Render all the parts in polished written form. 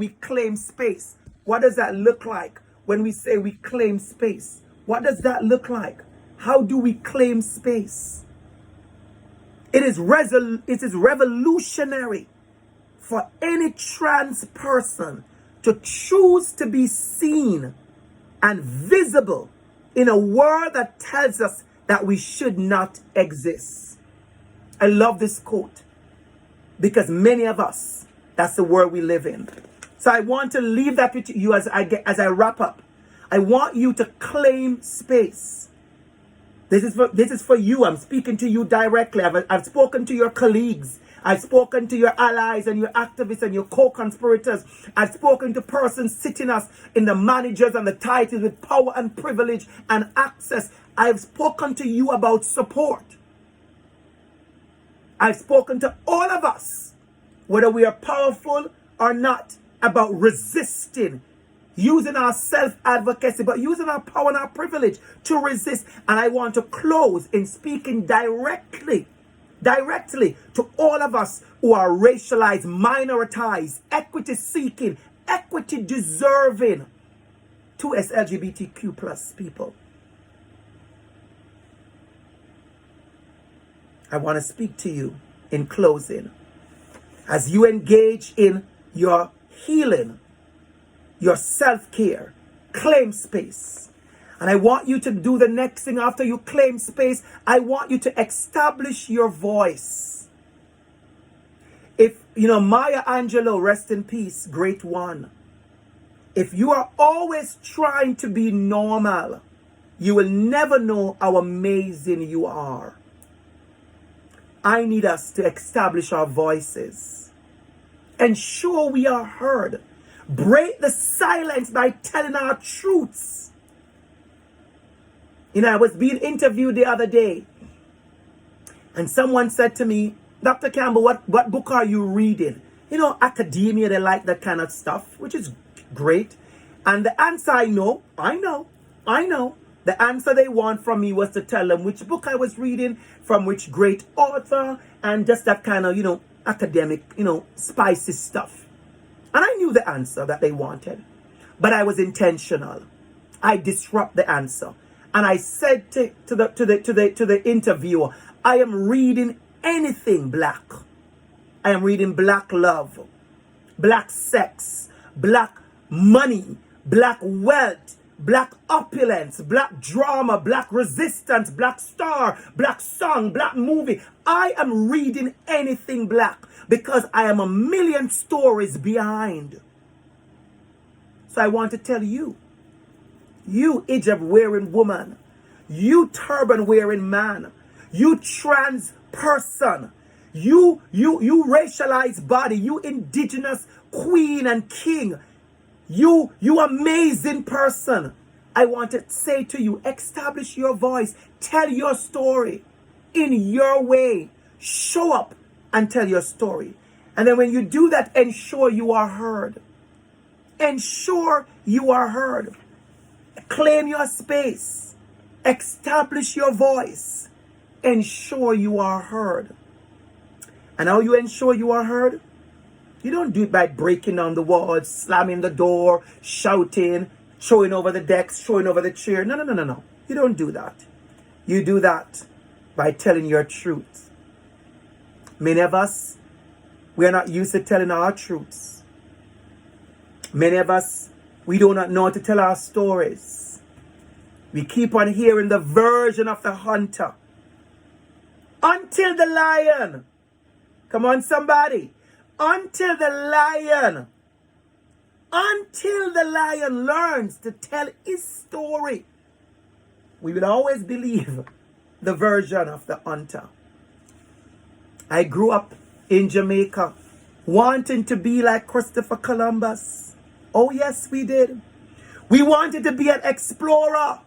We claim space. What does that look like when we say we claim space? What does that look like? How do we claim space? It is revolutionary for any trans person to choose to be seen and visible in a world that tells us that we should not exist. I love this quote because many of us, that's the world we live in. So I want to leave that with you as I wrap up. I want you to claim space. This is for you. I'm speaking to you directly. I've spoken to your colleagues. I've spoken to your allies and your activists and your co-conspirators. I've spoken to persons sitting us in the managers and the titles with power and privilege and access. I've spoken to you about support. I've spoken to all of us, whether we are powerful or not, about resisting, using our self-advocacy, but using our power and our privilege to resist. And I want to close in speaking directly to all of us who are racialized, minoritized, equity-seeking, equity-deserving, to us LGBTQ plus people. I want to speak to you in closing. As you engage in your healing, your self-care, claim space. And I want you to do the next thing after you claim space. I want you to establish your voice. If, Maya Angelou, rest in peace, great one. If you are always trying to be normal, you will never know how amazing you are. I need us to establish our voices. Ensure we are heard. Break the silence by telling our truths. I was being interviewed the other day, and someone said to me, Dr. Campbell, what book are you reading? Academia, they like that kind of stuff, which is great. And the answer I know. The answer they want from me was to tell them which book I was reading, from which great author, and just that kind of, academic, spicy stuff. And I knew the answer that they wanted, but I was intentional. I disrupt the answer. And I said to the interviewer, I am reading anything black. I am reading black love, black sex, black money, black wealth, black opulence, black drama, black resistance, black star, black song, black movie. I am reading anything black because I am a million stories behind. So I want to tell you, you hijab wearing woman, you turban wearing man, you trans person, you racialized body, you indigenous queen and king, you amazing person. I want to say to you, establish your voice, tell your story in your way, show up and tell your story. And then when you do that, ensure you are heard. Ensure you are heard. Claim your space. Establish your voice. Ensure you are heard. And how you ensure you are heard? You don't do it by breaking down the walls, slamming the door, shouting, throwing over the decks, throwing over the chair. No. You don't do that. You do that by telling your truth. Many of us, we are not used to telling our truths. Many of us, we do not know how to tell our stories. We keep on hearing the version of the hunter. Until the lion. Come on, somebody. Until the lion learns to tell his story, we will always believe the version of the hunter. I grew up in Jamaica wanting to be like Christopher Columbus. Oh yes, we did. We wanted to be an explorer.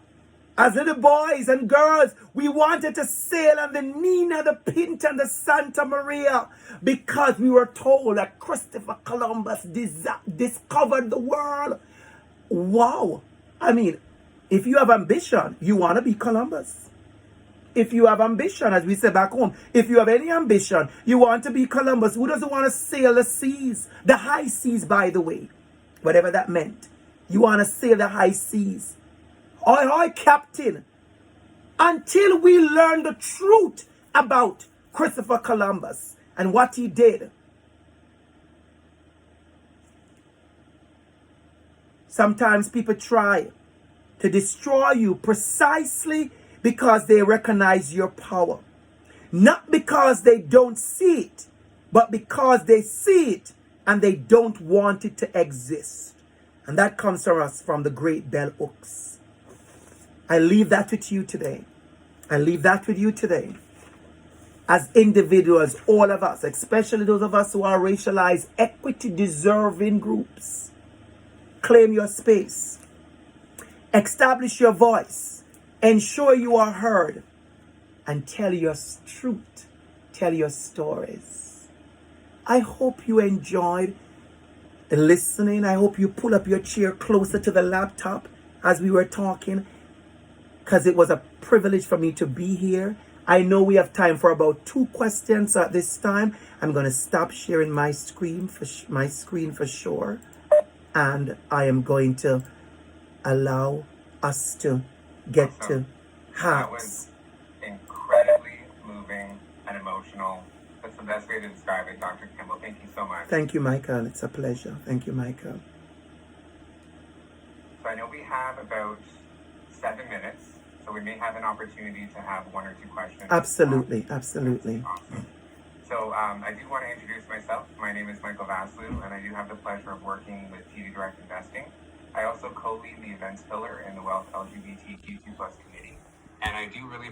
As little boys and girls, we wanted to sail on the Nina, the Pinta, and the Santa Maria because we were told that Christopher Columbus discovered the world. Wow. I mean, if you have ambition, you want to be Columbus. If you have ambition, as we say back home, if you have any ambition, you want to be Columbus. Who doesn't want to sail the seas? The high seas, by the way. whatever that meant. You want to sail the high seas. Oi, oi, Captain. Until we learn the truth about Christopher Columbus and what he did. Sometimes people try to destroy you precisely because they recognize your power. Not because they don't see it, but because they see it and they don't want it to exist. And that comes from us from the great bell hooks. I leave that with you today. I leave that with you today. As individuals, all of us, especially those of us who are racialized, equity deserving groups, claim your space. Establish your voice. Ensure you are heard. And tell your truth. Tell your stories. I hope you enjoyed listening. I hope you pull up your chair closer to the laptop as we were talking, because it was a privilege for me to be here. I know we have time for about 2 questions at this time. I'm going to stop sharing my screen for sure. And I am going to allow us to get to That was incredibly moving and emotional. That's the best way to describe it, Dr. Campbell. Thank you so much. Thank you, Michael. It's a pleasure. Thank you, Michael. So I know we have about 7 minutes, so we may have an opportunity to have 1 or 2 questions. Absolutely, absolutely. Awesome. So I do want to introduce myself. My name is Michael Vaslu, and I do have the pleasure of working with TD Direct Investing. I also co-lead the events pillar in the Wealth LGBTQ2+ committee, and I do really